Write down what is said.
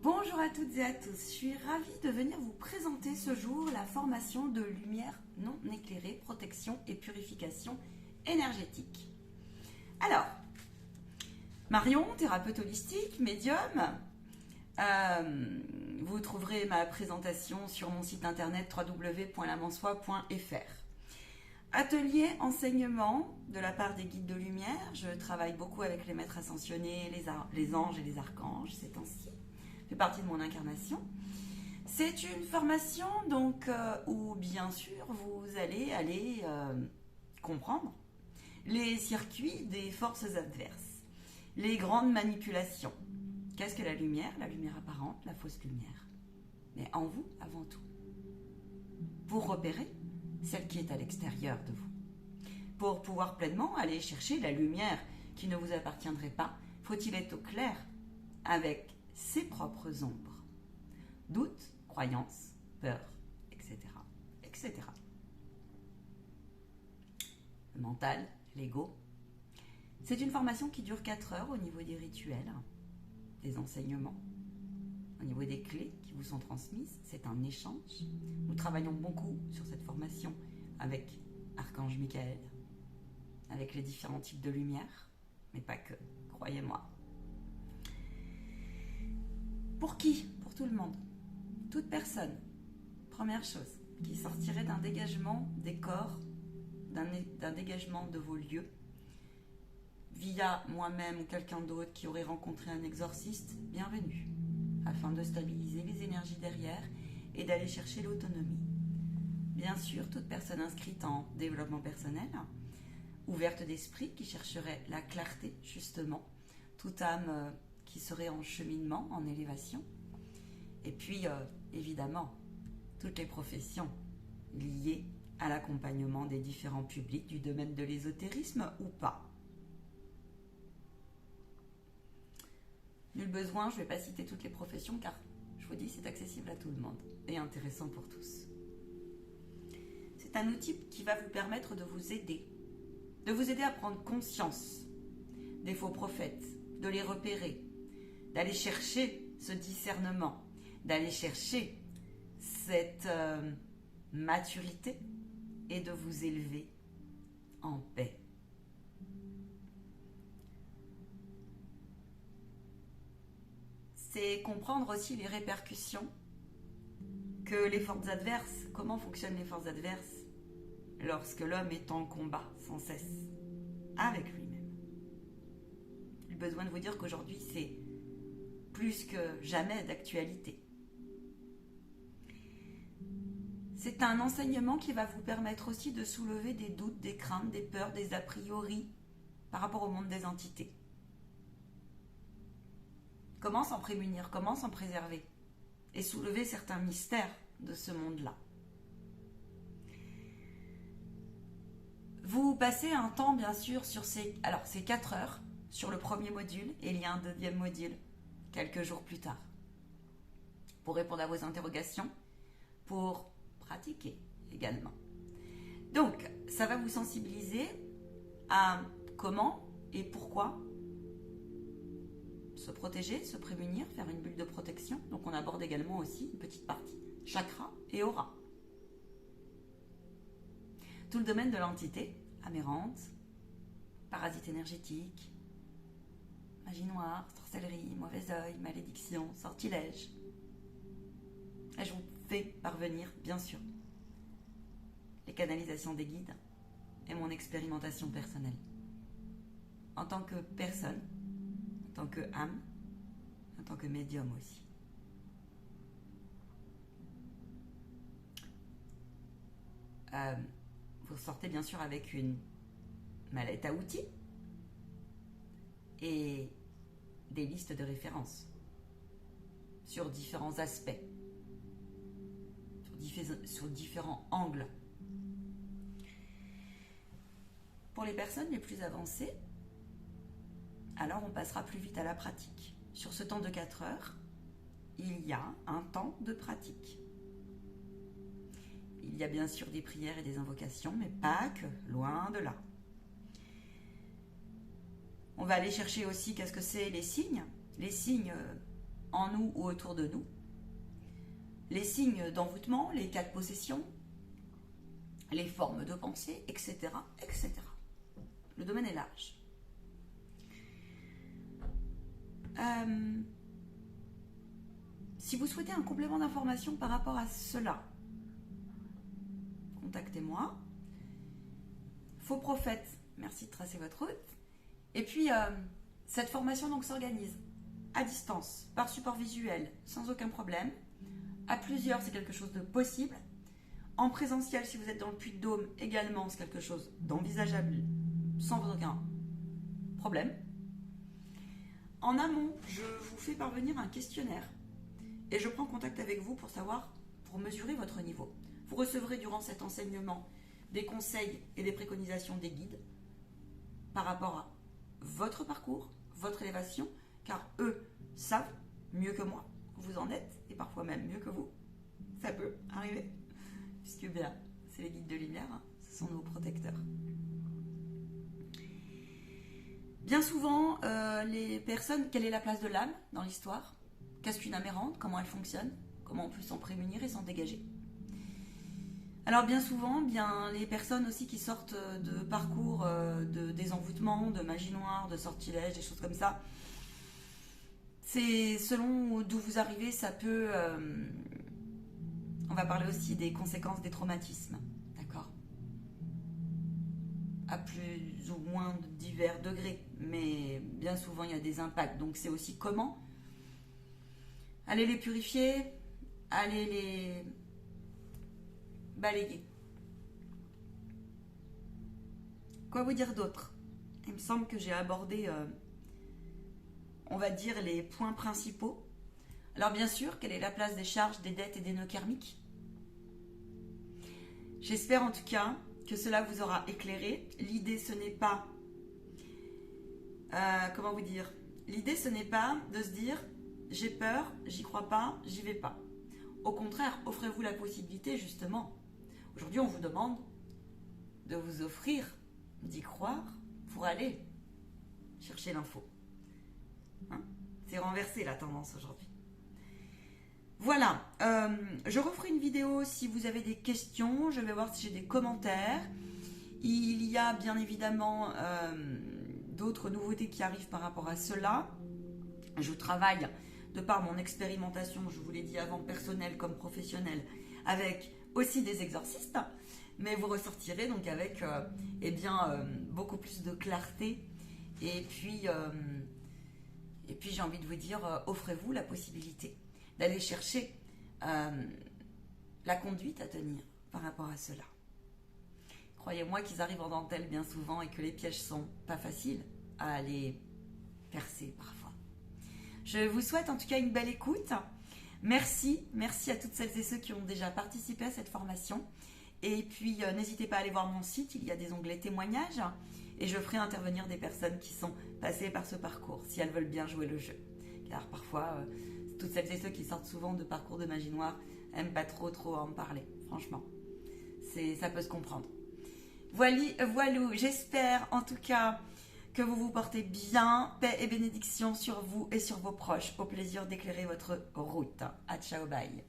Bonjour à toutes et à tous, je suis ravie de venir vous présenter ce jour la formation de lumière non éclairée, protection et purification énergétique. Alors, Marion, thérapeute holistique, médium, vous trouverez ma présentation sur mon site internet www.lamansoi.fr. Atelier enseignement de la part des guides de lumière, je travaille beaucoup avec les maîtres ascensionnés, les anges et les archanges ces temps-ci. Fait partie de mon incarnation. C'est une formation donc où bien sûr vous allez aller comprendre les circuits des forces adverses, les grandes manipulations. Qu'est-ce que la lumière apparente, la fausse lumière, mais en vous avant tout, pour repérer celle qui est à l'extérieur de vous. Pour pouvoir pleinement aller chercher la lumière qui ne vous appartiendrait pas, faut-il être au clair avec ses propres ombres, doutes, croyances, peurs, etc., etc. Le mental, l'ego. C'est une formation qui dure 4 heures au niveau des rituels, des enseignements, au niveau des clés qui vous sont transmises. C'est un échange. Nous travaillons beaucoup sur cette formation avec Archange Michael, avec les différents types de lumière, mais pas que, croyez-moi. Pour qui? Pour tout le monde. Toute personne. Première chose, qui sortirait d'un dégagement des corps, d'un dégagement de vos lieux, via moi-même ou quelqu'un d'autre qui aurait rencontré un exorciste, bienvenue, afin de stabiliser les énergies derrière et d'aller chercher l'autonomie. Bien sûr, toute personne inscrite en développement personnel, ouverte d'esprit, qui chercherait la clarté, justement, toute âme qui serait en cheminement, en élévation. Et puis, évidemment, toutes les professions liées à l'accompagnement des différents publics du domaine de l'ésotérisme ou pas. Nul besoin, je ne vais pas citer toutes les professions car, je vous dis, c'est accessible à tout le monde et intéressant pour tous. C'est un outil qui va vous permettre de vous aider à prendre conscience des faux prophètes, de les repérer, d'aller chercher ce discernement, d'aller chercher cette maturité et de vous élever en paix. C'est comprendre aussi les répercussions que les forces adverses, comment fonctionnent les forces adverses lorsque l'homme est en combat sans cesse avec lui-même. J'ai besoin de vous dire qu'aujourd'hui c'est plus que jamais d'actualité. C'est un enseignement qui va vous permettre aussi de soulever des doutes, des craintes, des peurs, des a priori par rapport au monde des entités. Comment s'en prémunir, comment s'en préserver et soulever certains mystères de ce monde-là. Vous passez un temps bien sûr sur ces 4 heures sur le premier module et il y a un deuxième module quelques jours plus tard pour répondre à vos interrogations, pour pratiquer également. Donc, ça va vous sensibiliser à comment et pourquoi se protéger, se prémunir, faire une bulle de protection. Donc, on aborde également aussi une petite partie chakra et aura. Tout le domaine de l'entité, aberrante, parasite énergétique, magie noire, sorcellerie, mauvais œil, malédiction, sortilège. Et je vous fais parvenir, bien sûr, les canalisations des guides et mon expérimentation personnelle. En tant que personne, en tant que âme, en tant que médium aussi. Vous sortez bien sûr avec une mallette à outils et des listes de références sur différents aspects, sur différents angles. Pour les personnes les plus avancées, alors on passera plus vite à la pratique. Sur ce temps de 4 heures, il y a un temps de pratique. Il y a bien sûr des prières et des invocations, mais pas que, loin de là. On va aller chercher aussi qu'est-ce que c'est les signes en nous ou autour de nous, les signes d'envoûtement, les cas de possession, les formes de pensée, etc., etc. Le domaine est large. Si vous souhaitez un complément d'information par rapport à cela, contactez-moi. Faux prophète, merci de tracer votre route. Et puis, cette formation donc s'organise à distance, par support visuel, sans aucun problème. À plusieurs, c'est quelque chose de possible. En présentiel, si vous êtes dans le Puy-de-Dôme, également, c'est quelque chose d'envisageable, sans aucun problème. En amont, je vous fais parvenir un questionnaire et je prends contact avec vous pour mesurer votre niveau. Vous recevrez durant cet enseignement des conseils et des préconisations des guides par rapport à votre parcours, votre élévation, car eux savent mieux que moi où vous en êtes et parfois même mieux que vous. Ça peut arriver, puisque bien, c'est les guides de lumière, hein, ce sont nos protecteurs. Bien souvent, les personnes, quelle est la place de l'âme dans l'histoire? Qu'est-ce qu'une âme errante? Comment elle fonctionne? Comment on peut s'en prémunir et s'en dégager? Alors bien souvent, les personnes aussi qui sortent de parcours de désenvoûtement, de magie noire, de sortilèges, des choses comme ça, c'est selon d'où vous arrivez, ça peut... on va parler aussi des conséquences des traumatismes, d'accord? À plus ou moins de divers degrés, mais bien souvent il y a des impacts. Donc c'est aussi comment aller les purifier, aller les balayer. Quoi vous dire d'autre? Il me semble que j'ai abordé, on va dire, les points principaux. Alors bien sûr, quelle est la place des charges, des dettes et des nœuds karmiques? J'espère en tout cas que cela vous aura éclairé. L'idée, ce n'est pas... comment vous dire? L'idée, ce n'est pas de se dire « j'ai peur, j'y crois pas, j'y vais pas ». Au contraire, offrez-vous la possibilité, justement. Aujourd'hui, on vous demande de vous offrir, d'y croire, pour aller chercher l'info. Hein? C'est renversé la tendance aujourd'hui. Voilà, je referai une vidéo si vous avez des questions, je vais voir si j'ai des commentaires. Il y a bien évidemment d'autres nouveautés qui arrivent par rapport à cela. Je travaille, de par mon expérimentation, je vous l'ai dit avant, personnelle comme professionnelle, avec aussi des exorcistes, mais vous ressortirez donc avec beaucoup plus de clarté. Et puis j'ai envie de vous dire, offrez-vous la possibilité d'aller chercher la conduite à tenir par rapport à cela. Croyez-moi qu'ils arrivent en dentelle bien souvent et que les pièges sont pas faciles à aller percer parfois. Je vous souhaite en tout cas une belle écoute. Merci à toutes celles et ceux qui ont déjà participé à cette formation. Et puis n'hésitez pas à aller voir mon site, il y a des onglets témoignages et je ferai intervenir des personnes qui sont passées par ce parcours si elles veulent bien jouer le jeu. Car parfois... toutes celles et ceux qui sortent souvent de parcours de magie noire n'aiment pas trop en parler, franchement. Ça peut se comprendre. Voilou, j'espère en tout cas que vous vous portez bien. Paix et bénédiction sur vous et sur vos proches. Au plaisir d'éclairer votre route. À ciao, bye.